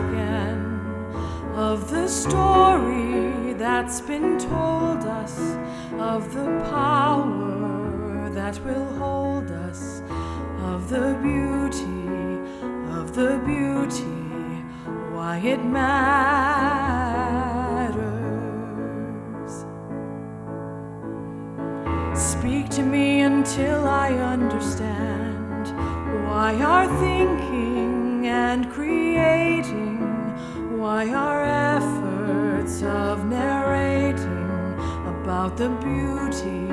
again of the story that's been told us, of the power that will hold us, of the beauty, why it matters. Speak to me until I understand why our thinking and creating, why our efforts of narrating about the beauty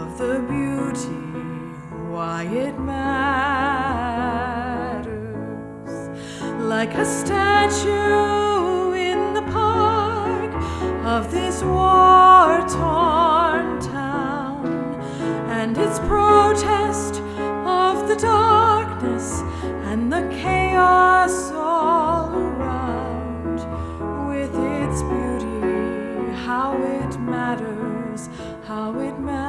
of the beauty, why it matters. Like a statue in the park of this war-torn town, and its protest of the darkness and the chaos all around, with its beauty, how it matters, how it matters.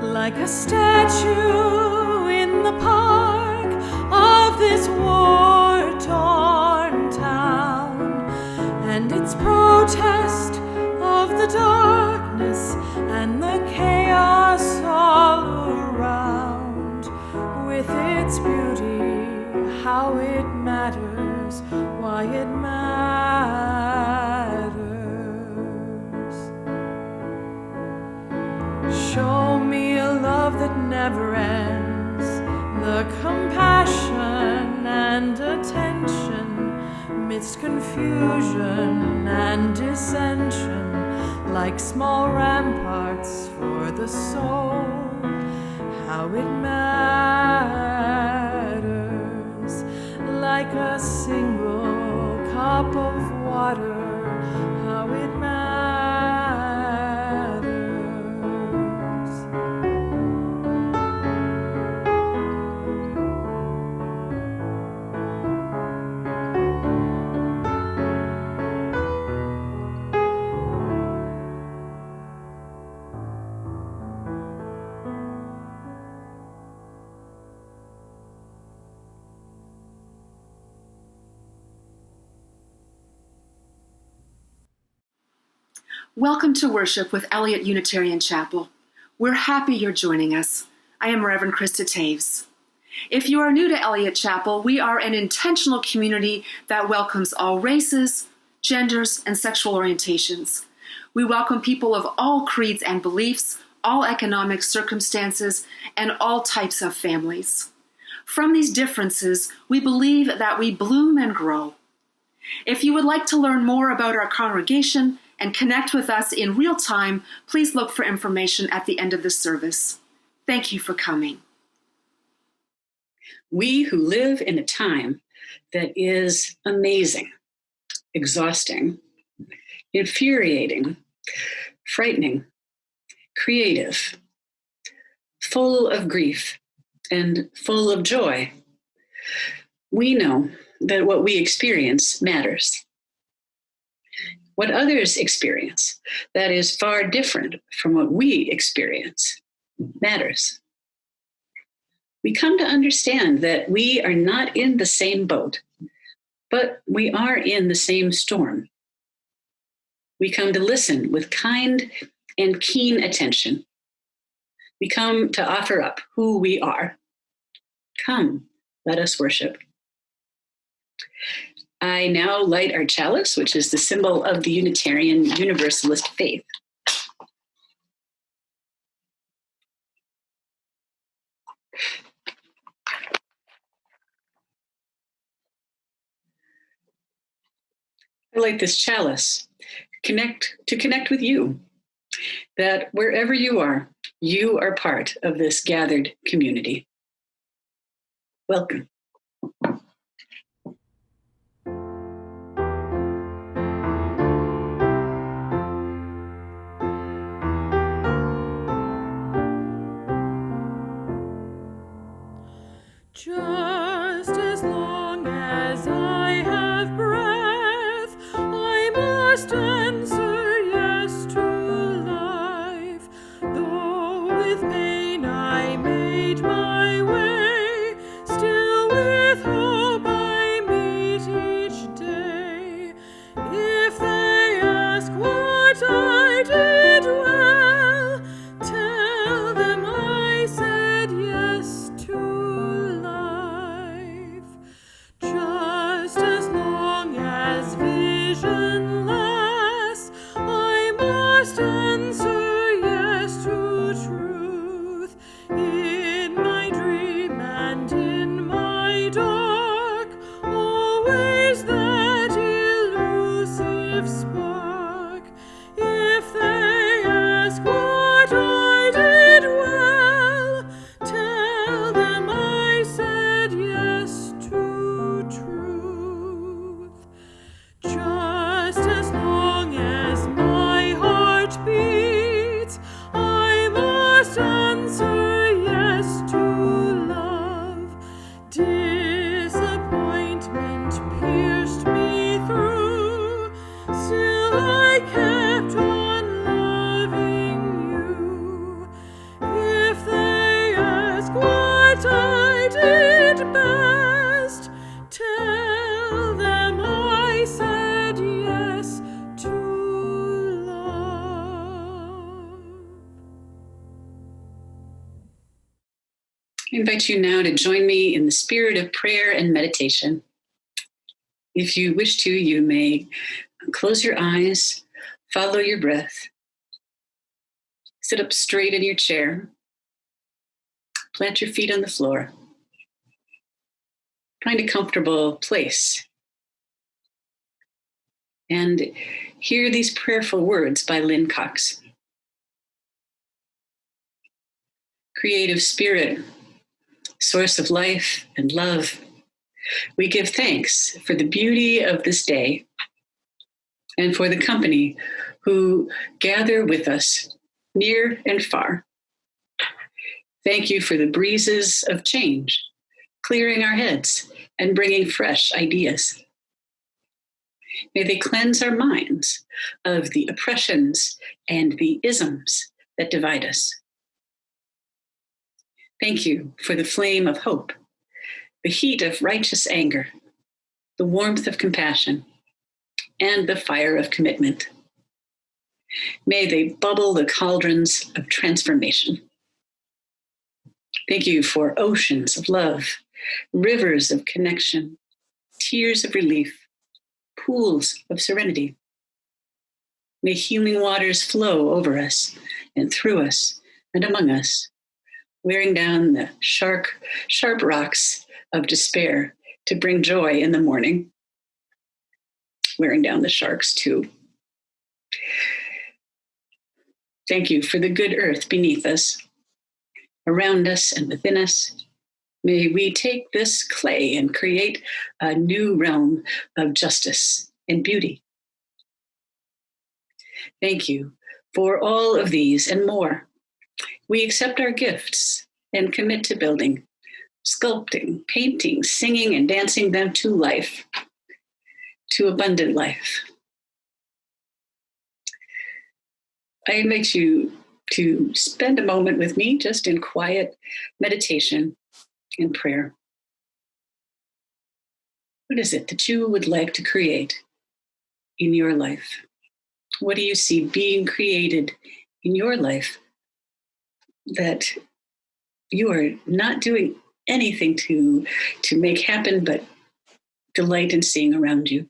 Like a statue in the park of this war-torn town, and its protest of the darkness and the chaos all around, with its beauty, how it matters, why it matters. Show me a love that never ends, the compassion and attention midst confusion and dissension, like small ramparts for the soul, how it matters. Like a single cup of water, how it matters. Welcome to worship with Eliot Unitarian Chapel. We're happy you're joining us. I am Reverend Krista Taves. If you are new to Eliot Chapel, we are an intentional community that welcomes all races, genders, and sexual orientations. We welcome people of all creeds and beliefs, all economic circumstances, and all types of families. From these differences, we believe that we bloom and grow. If you would like to learn more about our congregation and connect with us in real time, please look for information at the end of the service. Thank you for coming. We who live in a time that is amazing, exhausting, infuriating, frightening, creative, full of grief, and full of joy, we know that what we experience matters. What others experience that is far different from what we experience matters. We come to understand that we are not in the same boat, but we are in the same storm. We come to listen with kind and keen attention. We come to offer up who we are. Come, let us worship. I now light our chalice, which is the symbol of the Unitarian Universalist faith. I light this chalice to connect with you, that wherever you are part of this gathered community. Welcome. Just as long as I have breath, I must answer yes to life. Though with pain I made my way, still with hope I meet each day. If they ask what I did well, tell them I said yes to life. Just as long as vision lasts, I must answer yes to truth. In my dream and in my dark, always that elusive spark. If they ask what I did well, tell them I said yes to truth. Just as long as my heart beats, I must answer yes to love. Disappointment pierced me through, still I kept on loving you. If they ask what I did best, tell them I said yes to love. I invite you now to join me in the spirit of prayer and meditation. If you wish to, you may close your eyes, follow your breath, sit up straight in your chair, plant your feet on the floor, find a comfortable place, and hear these prayerful words by Lynn. Creative Spirit, source of life and love, we give thanks for the beauty of this day and for the company who gather with us near and far. Thank you for the breezes of change, clearing our heads and bringing fresh ideas. May they cleanse our minds of the oppressions and the isms that divide us. Thank you for the flame of hope, the heat of righteous anger, the warmth of compassion, and the fire of commitment. May they bubble the cauldrons of transformation. Thank you for oceans of love, rivers of connection, tears of relief, pools of serenity. May healing waters flow over us and through us and among us, wearing down the sharp rocks of despair to bring joy in the morning, wearing down the sharks too. Thank you for the good earth beneath us, around us and within us. May we take this clay and create a new realm of justice and beauty. Thank you for all of these and more. We accept our gifts and commit to building, sculpting, painting, singing, and dancing them to life, to abundant life. I invite you to spend a moment with me just in quiet meditation and prayer. What is it that you would like to create in your life? What do you see being created in your life that you are not doing anything to make happen, but delight in seeing around you?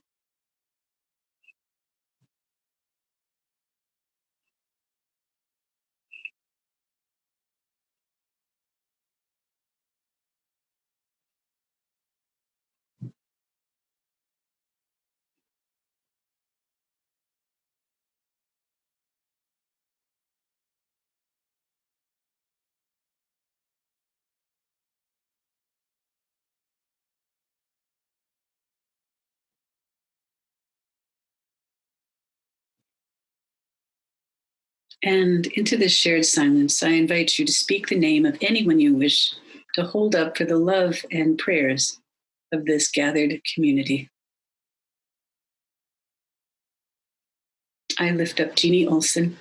And into this shared silence, I invite you to speak the name of anyone you wish to hold up for the love and prayers of this gathered community. I lift up Jeannie Olson,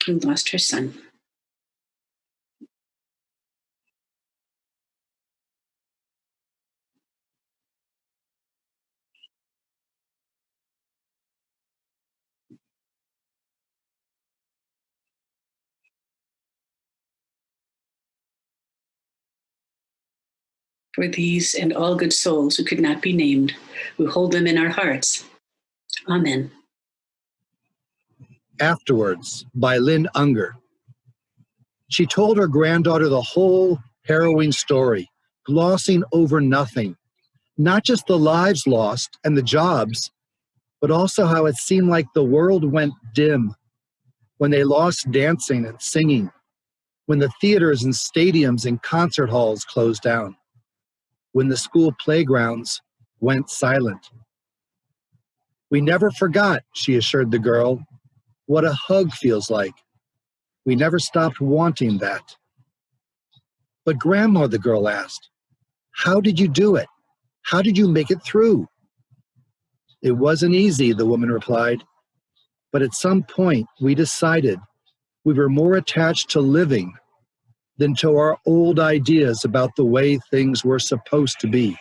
who lost her son. For these and all good souls who could not be named, we hold them in our hearts. Amen. Afterwards, by Lynn Ungar. She told her granddaughter the whole harrowing story, glossing over nothing, not just the lives lost and the jobs, but also how it seemed like the world went dim when they lost dancing and singing, when the theaters and stadiums and concert halls closed down, when the school playgrounds went silent. We never forgot, she assured the girl, what a hug feels like. We never stopped wanting that. But Grandma, the girl asked, how did you do it? How did you make it through? It wasn't easy, the woman replied. But at some point, we decided we were more attached to living than to our old ideas about the way things were supposed to be.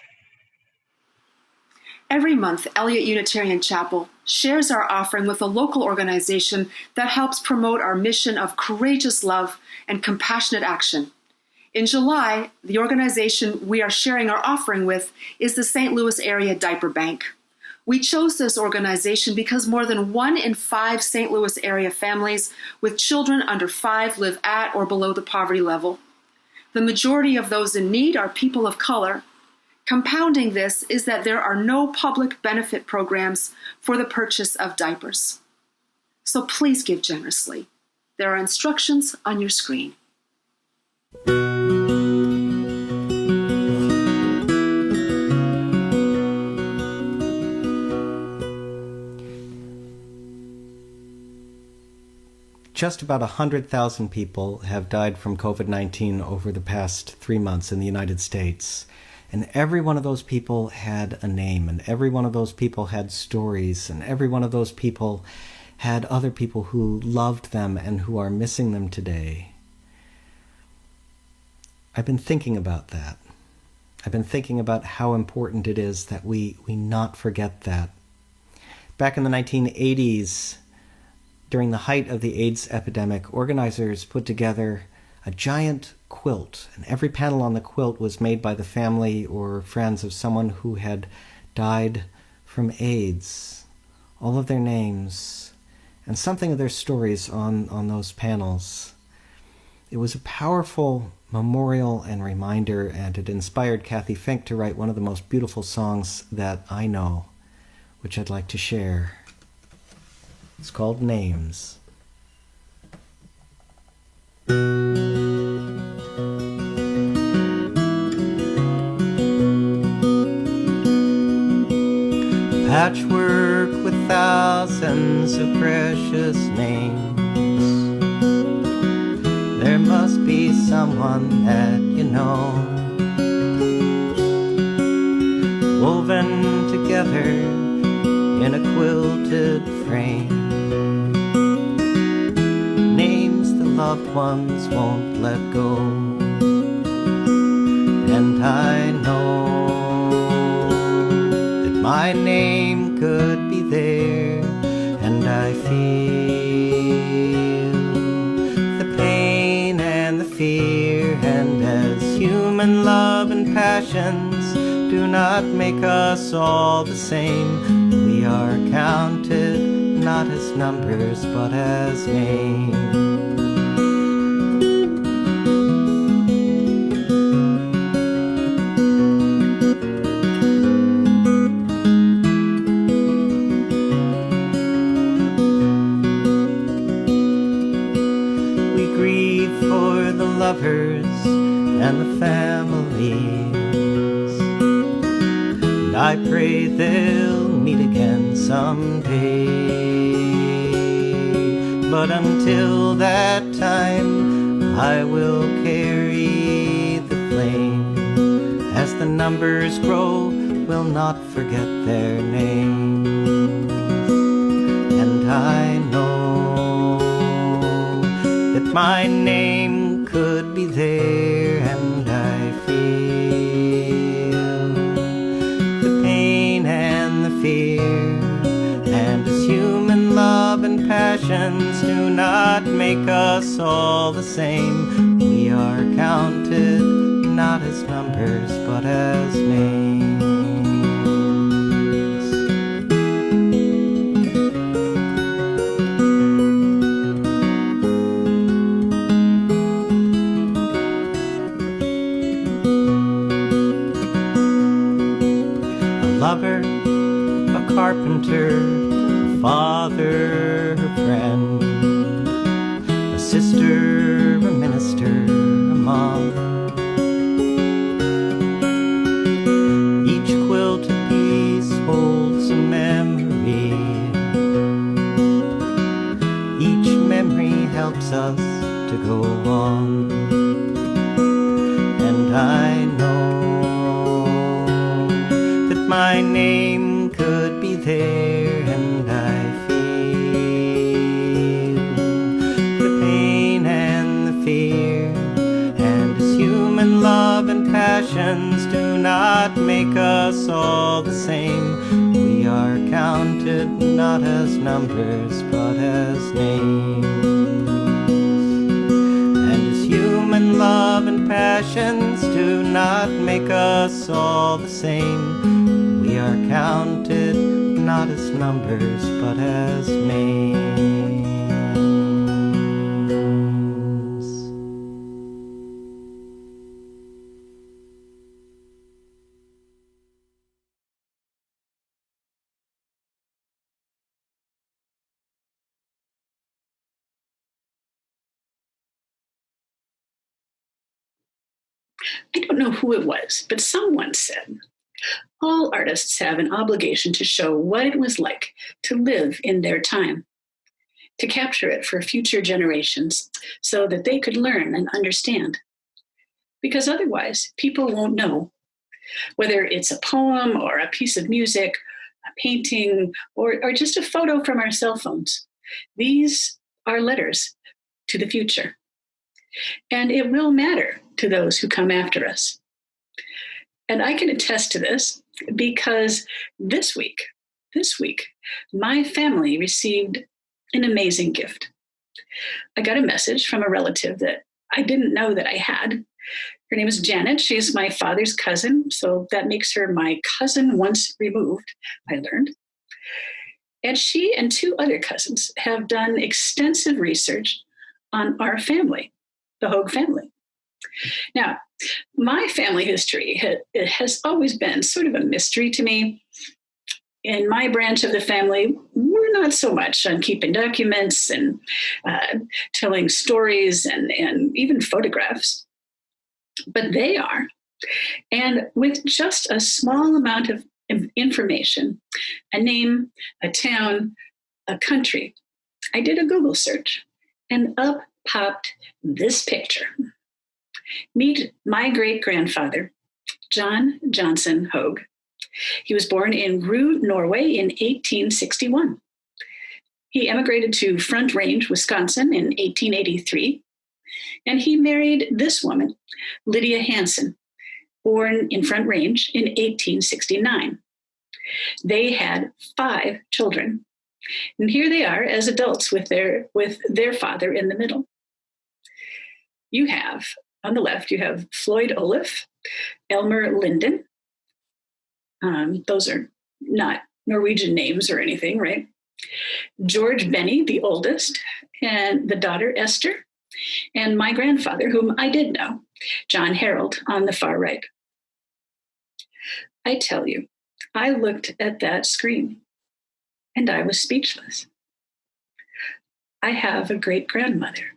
Every month, Eliot Unitarian Chapel shares our offering with a local organization that helps promote our mission of courageous love and compassionate action. In July, the organization we are sharing our offering with is the St. Louis Area Diaper Bank. We chose this organization because more than 1 in 5 St. Louis area families with children under 5 live at or below the poverty level. The majority of those in need are people of color. Compounding this is that there are no public benefit programs for the purchase of diapers. So please give generously. There are instructions on your screen. Just about 100,000 people have died from COVID-19 over the past 3 months in the United States. And every one of those people had a name, and every one of those people had stories, and every one of those people had other people who loved them and who are missing them today. I've been thinking about that. I've been thinking about how important it is that we not forget that. Back in the 1980s, during the height of the AIDS epidemic, organizers put together a giant quilt, and every panel on the quilt was made by the family or friends of someone who had died from AIDS. All of their names and something of their stories on those panels. It was a powerful memorial and reminder, and it inspired Cathy Fink to write one of the most beautiful songs that I know, which I'd like to share. It's called Names. Patchwork with thousands of precious names. There must be someone that you know, woven together in a quilted frame. Names the loved ones won't let go. And I know my name could be there, and I feel the pain and the fear, and as human love and passions do not make us all the same, we are counted not as numbers but as names. Lovers and the families, and I pray they'll meet again someday. but until that time, I will carry the flame. As the numbers grow, we'll not forget their names. And I know that my name could be there, and I feel the pain and the fear. And as human love and passions do not make us all the same, we are counted not as numbers but as names. A lover, a carpenter, a father, a friend, a sister, a minister, a mom. Each quilted piece holds a memory. Each memory helps us to go on. And I know that my name could be there, and I feel the pain and the fear. And as human love and passions do not make us all the same, we are counted not as numbers but as names. And as human love and passions do not make us all the same, we are counted not as numbers but as names. I don't know who it was, but someone said, all artists have an obligation to show what it was like to live in their time, to capture it for future generations so that they could learn and understand. Because otherwise, people won't know whether it's a poem or a piece of music, a painting, or just a photo from our cell phones. These are letters to the future. And it will matter to those who come after us. And I can attest to this because this week, my family received an amazing gift. I got a message from a relative that I didn't know that I had. Her name is Janet. She's my father's cousin, so that makes her my cousin once removed, I learned. And she and two other cousins have done extensive research on our family, the Hogue family. Now, my family history it has always been sort of a mystery to me. In my branch of the family, we're not so much on keeping documents and telling stories and even photographs, but they are. And with just a small amount of information, a name, a town, a country, I did a Google search, and up popped this picture. Meet my great-grandfather, John Johnson Hogue. He was born in Rue, Norway in 1861. He emigrated to Front Range, Wisconsin in 1883, and he married this woman, Lydia Hansen, born in Front Range in 1869. They had 5 children, and here they are as adults with their father in the middle. You have, on the left, you have Floyd Olaf, Elmer Linden. Those are not Norwegian names or anything, right? George Benny, the oldest, and the daughter Esther, and my grandfather, whom I did know, John Harold, on the far right. I tell you, I looked at that screen and I was speechless. I have a great-grandmother.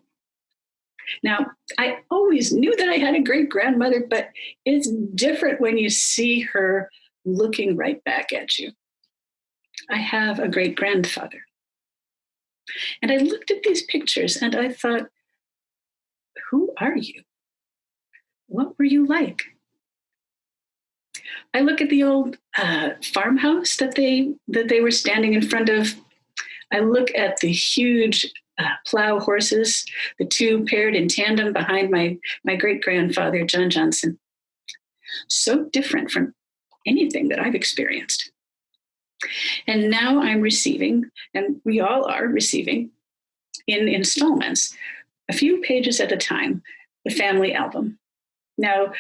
Now, I always knew that I had a great-grandmother, but it's different when you see her looking right back at you. I have a great-grandfather. And I looked at these pictures and I thought, who are you? What were you like? I look at the old farmhouse that they were standing in front of. I look at the huge plow horses, the two paired in tandem behind my great-grandfather, John Johnson. So different from anything that I've experienced. And now I'm receiving, and we all are receiving, in installments, a few pages at a time, the family album. Now,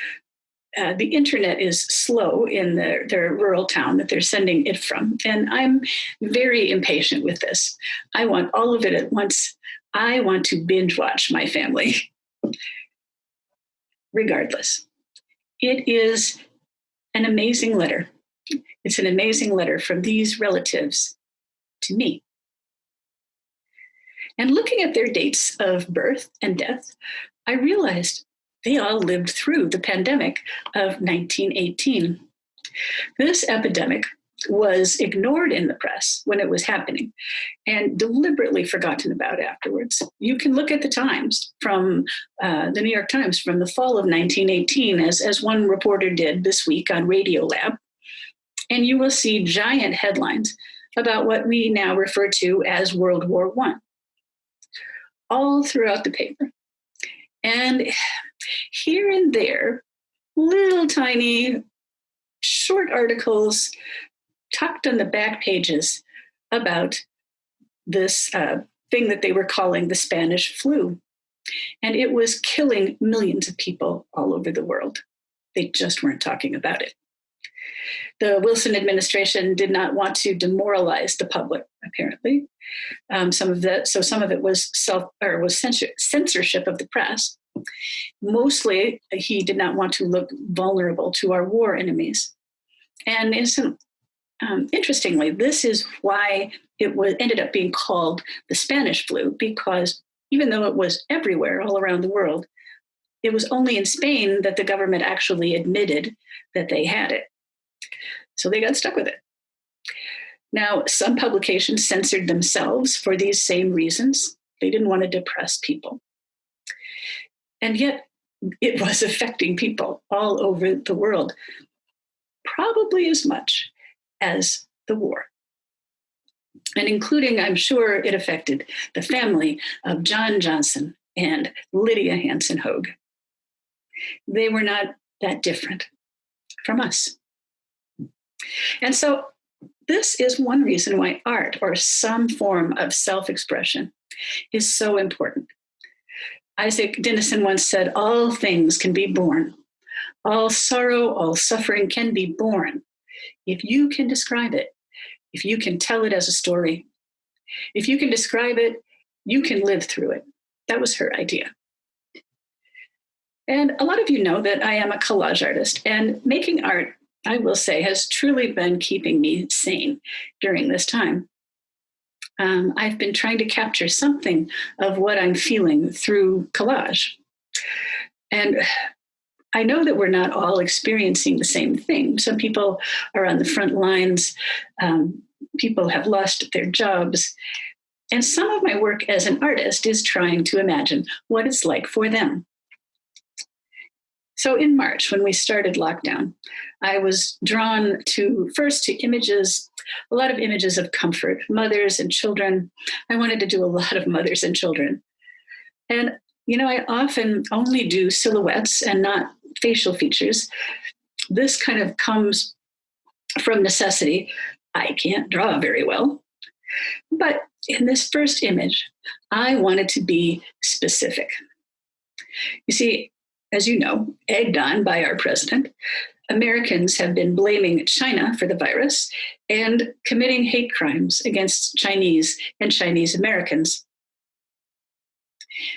the internet is slow in their rural town that they're sending it from. And I'm very impatient with this. I want all of it at once. I want to binge watch my family. Regardless, it is an amazing letter. It's an amazing letter from these relatives to me. And looking at their dates of birth and death, I realized they all lived through the pandemic of 1918. This epidemic was ignored in the press when it was happening and deliberately forgotten about afterwards. You can look at the Times from the New York Times from the fall of 1918, as one reporter did this week on Radiolab, and you will see giant headlines about what we now refer to as World War I, all throughout the paper. And here and there, little tiny short articles tucked on the back pages about this thing that they were calling the Spanish flu. And it was killing millions of people all over the world. They just weren't talking about it. The Wilson administration did not want to demoralize the public, apparently. Some of it was censorship of the press. Mostly, he did not want to look vulnerable to our war enemies. And interestingly, this is why it ended up being called the Spanish flu, because even though it was everywhere all around the world, it was only in Spain that the government actually admitted that they had it. So they got stuck with it. Now, some publications censored themselves for these same reasons. They didn't want to depress people. And yet it was affecting people all over the world, probably as much as the war. And including, I'm sure it affected the family of John Johnson and Lydia Hanson Hogue. They were not that different from us. And so this is one reason why art, or some form of self-expression, is so important. Isaac Dinesen once said, all things can be born. All sorrow, all suffering can be born. If you can describe it, if you can tell it as a story, if you can describe it, you can live through it. That was her idea. And a lot of you know that I am a collage artist, and making art, I will say, has truly been keeping me sane during this time. I've been trying to capture something of what I'm feeling through collage. And I know that we're not all experiencing the same thing. Some people are on the front lines. People have lost their jobs. And some of my work as an artist is trying to imagine what it's like for them. So in March, when we started lockdown, I was drawn to images, a lot of images of comfort, mothers and children. I wanted to do a lot of mothers and children. And, I often only do silhouettes and not facial features. This kind of comes from necessity. I can't draw very well. But in this first image, I wanted to be specific. You see, as you know, egged on by our president, Americans have been blaming China for the virus and committing hate crimes against Chinese and Chinese Americans.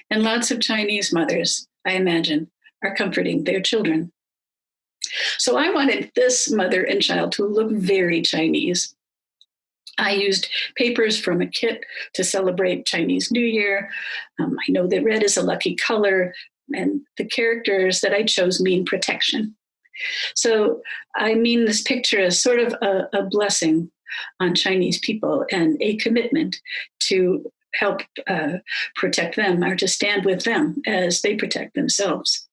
And lots of Chinese mothers, I imagine, are comforting their children. So I wanted this mother and child to look very Chinese. I used papers from a kit to celebrate Chinese New Year. I know that red is a lucky color, and the characters that I chose mean protection. So I mean this picture as sort of a blessing on Chinese people and a commitment to help protect them or to stand with them as they protect themselves.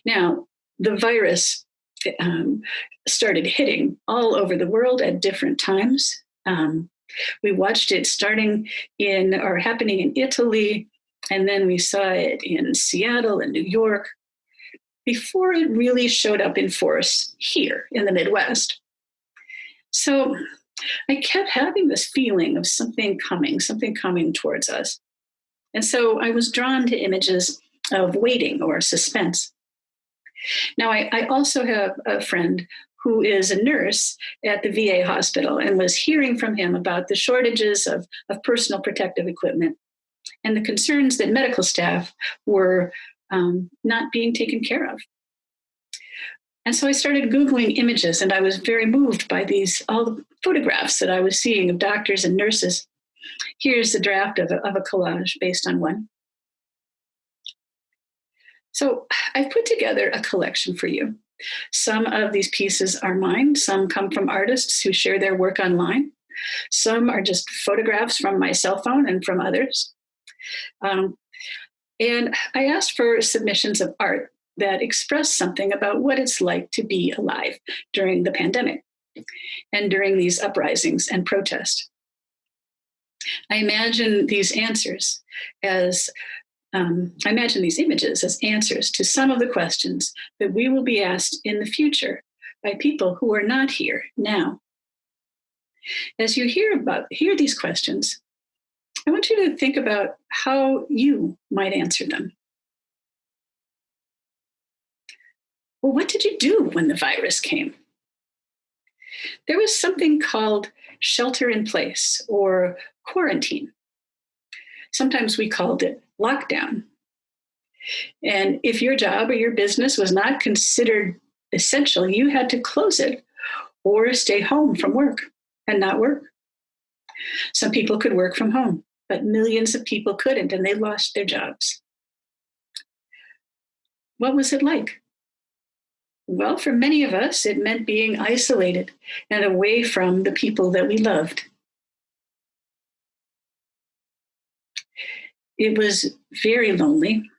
Now, the virus started hitting all over the world at different times. We watched it happening in Italy, and then we saw it in Seattle and New York before it really showed up in force here in the Midwest. So I kept having this feeling of something coming towards us. And so I was drawn to images of waiting or suspense. Now, I also have a friend who is a nurse at the VA hospital and was hearing from him about the shortages of personal protective equipment and the concerns that medical staff were not being taken care of. And so I started Googling images, and I was very moved by all the photographs that I was seeing of doctors and nurses. Here's a draft of a collage based on one. So I've put together a collection for you. Some of these pieces are mine. Some come from artists who share their work online. Some are just photographs from my cell phone and from others. And I asked for submissions of art that express something about what it's like to be alive during the pandemic and during these uprisings and protests. I imagine these images as answers to some of the questions that we will be asked in the future by people who are not here now. As you hear these questions, I want you to think about how you might answer them. Well, what did you do when the virus came? There was something called shelter in place or quarantine. Sometimes we called it lockdown. And if your job or your business was not considered essential, you had to close it or stay home from work and not work. Some people could work from home, but millions of people couldn't, and they lost their jobs. What was it like? Well, for many of us, it meant being isolated and away from the people that we loved. It was very lonely.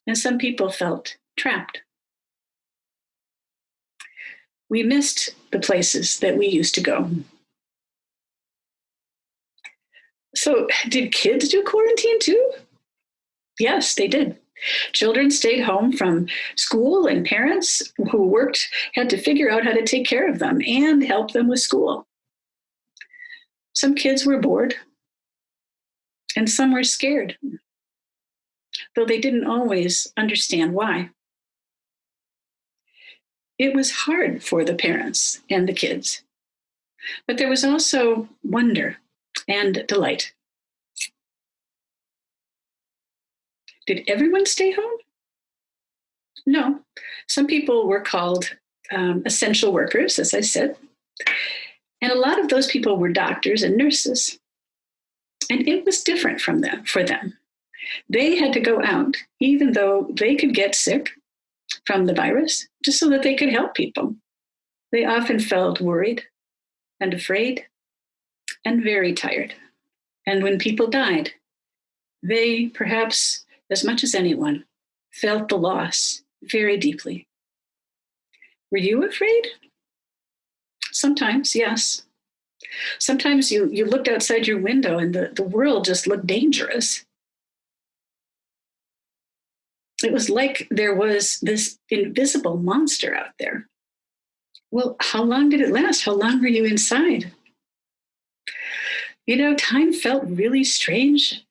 And some people felt trapped. We missed the places that we used to go. So, did kids do quarantine too? Yes, they did. Children stayed home from school, and parents who worked had to figure out how to take care of them and help them with school. Some kids were bored, and some were scared, though they didn't always understand why. It was hard for the parents and the kids, but there was also wonder and delight. Did everyone stay home? No. Some people were called essential workers, as I said. And a lot of those people were doctors and nurses. And it was different for them. They had to go out, even though they could get sick from the virus, just so that they could help people. They often felt worried and afraid and very tired. And when people died, they perhaps, as much as anyone, felt the loss very deeply. Were you afraid? Sometimes, yes. Sometimes you looked outside your window and the world just looked dangerous. It was like there was this invisible monster out there. Well, how long did it last? How long were you inside? Time felt really strange.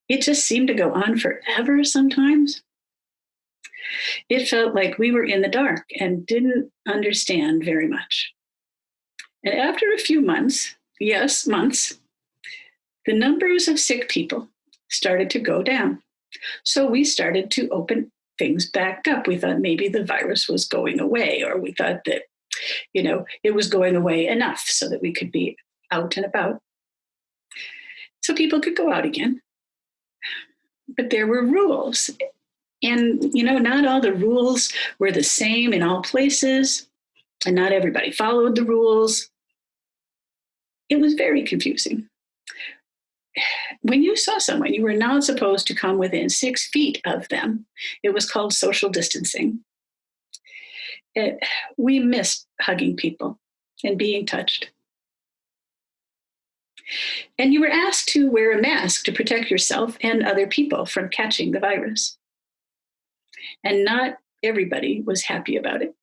It just seemed to go on forever sometimes. It felt like we were in the dark and didn't understand very much. And after a few months, months, the numbers of sick people started to go down. So we started to open things back up. We thought maybe the virus was going away, or we thought that, it was going away enough so that we could be out and about. So people could go out again. But there were rules. And, not all the rules were the same in all places. And not everybody followed the rules. it was very confusing. When you saw someone, you were not supposed to come within 6 feet of them. It was called social distancing. We missed hugging people and being touched. And you were asked to wear a mask to protect yourself and other people from catching the virus. And not everybody was happy about it.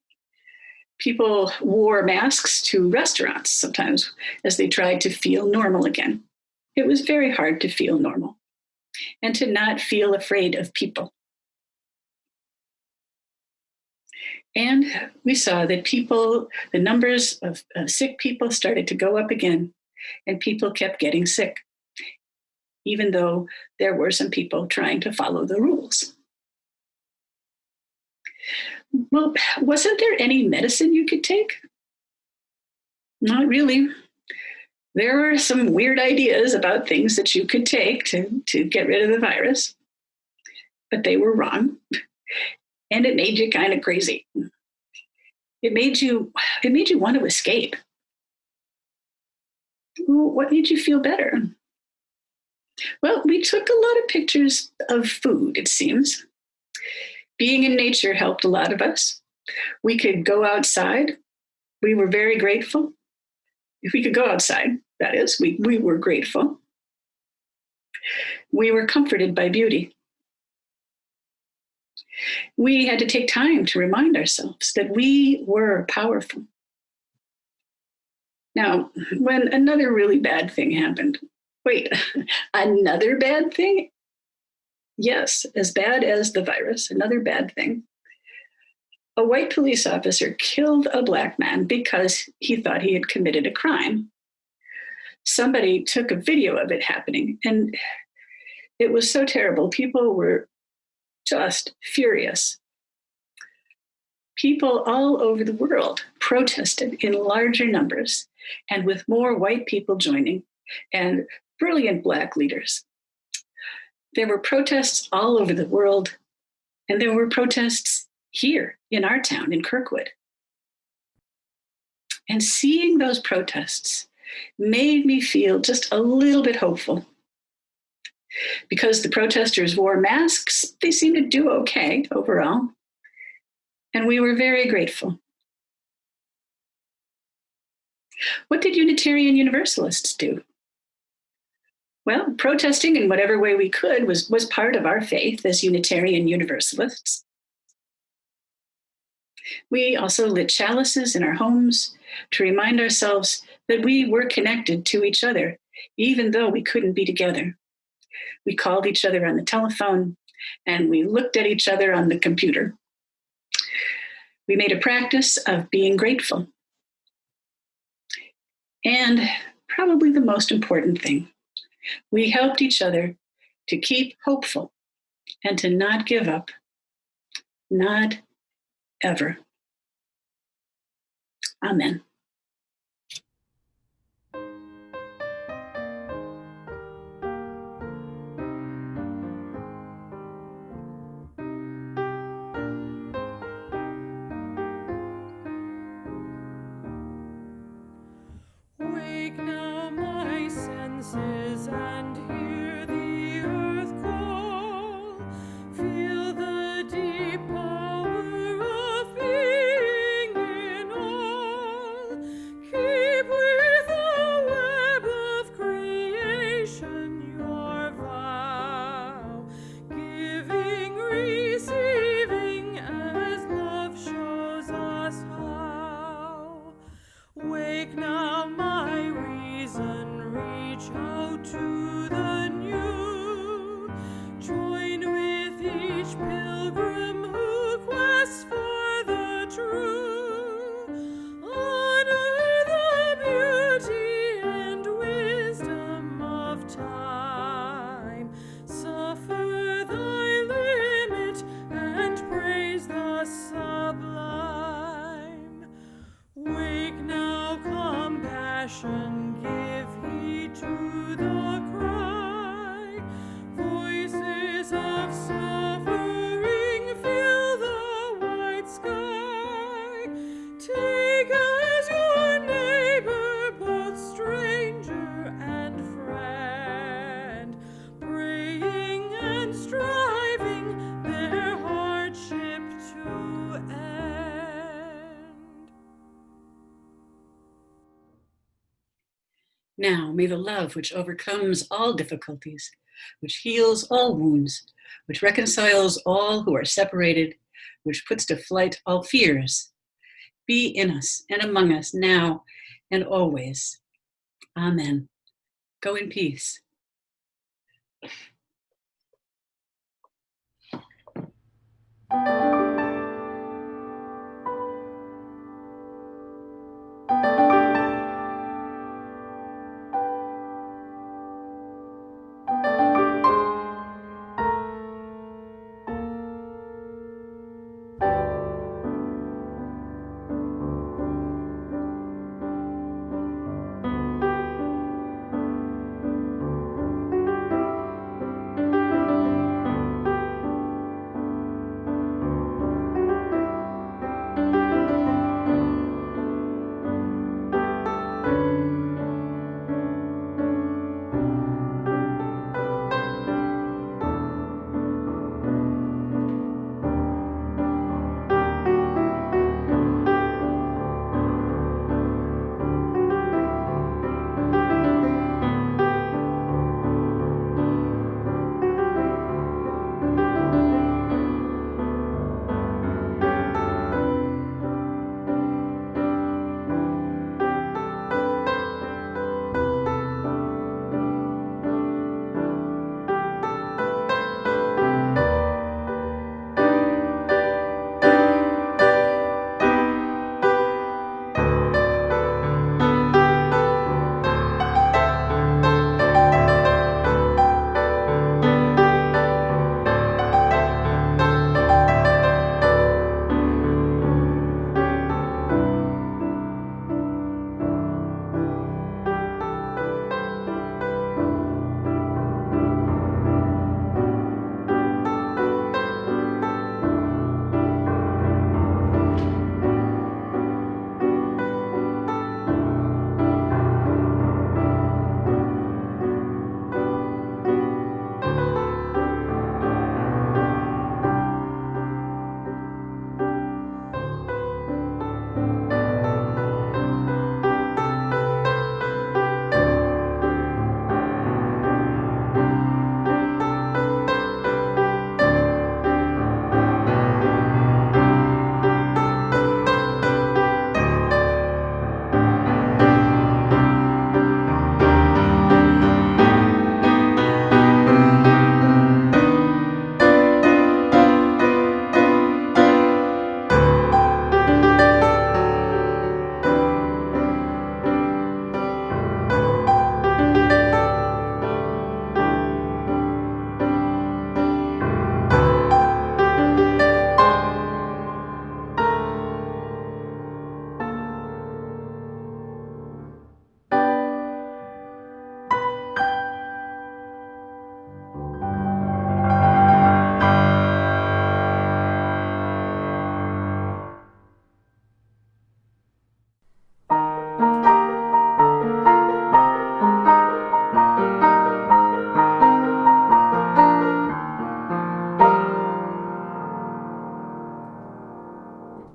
People wore masks to restaurants sometimes as they tried to feel normal again. It was very hard to feel normal and to not feel afraid of people. And we saw that the numbers of sick people started to go up again, and people kept getting sick, even though there were some people trying to follow the rules. Well, wasn't there any medicine you could take? Not really. There were some weird ideas about things that you could take to get rid of the virus, but they were wrong. And it made you kind of crazy. It made you want to escape. Well, what made you feel better? Well, we took a lot of pictures of food, it seems. Being in nature helped a lot of us. We could go outside. We were very grateful. If we could go outside, that is, we were grateful. We were comforted by beauty. We had to take time to remind ourselves that we were powerful. Now, when another really bad thing happened, wait, another bad thing? Yes, as bad as the virus, another bad thing. A white police officer killed a black man because he thought he had committed a crime. Somebody took a video of it happening, and it was so terrible. People were just furious. People all over the world protested in larger numbers and with more white people joining and brilliant black leaders. There were protests all over the world, and there were protests here in our town, in Kirkwood. And seeing those protests made me feel just a little bit hopeful. Because the protesters wore masks, they seemed to do okay overall. And we were very grateful. What did Unitarian Universalists do? Well, protesting in whatever way we could was part of our faith as Unitarian Universalists. We also lit chalices in our homes to remind ourselves that we were connected to each other, even though we couldn't be together. We called each other on the telephone, and we looked at each other on the computer. We made a practice of being grateful. And probably the most important thing, we helped each other to keep hopeful and to not give up. Not ever. Amen. Wake now my senses and hear the earth call. Feel the deep power of being in all. Now may the love which overcomes all difficulties, which heals all wounds, which reconciles all who are separated, which puts to flight all fears, be in us and among us now and always. Amen. Go in peace.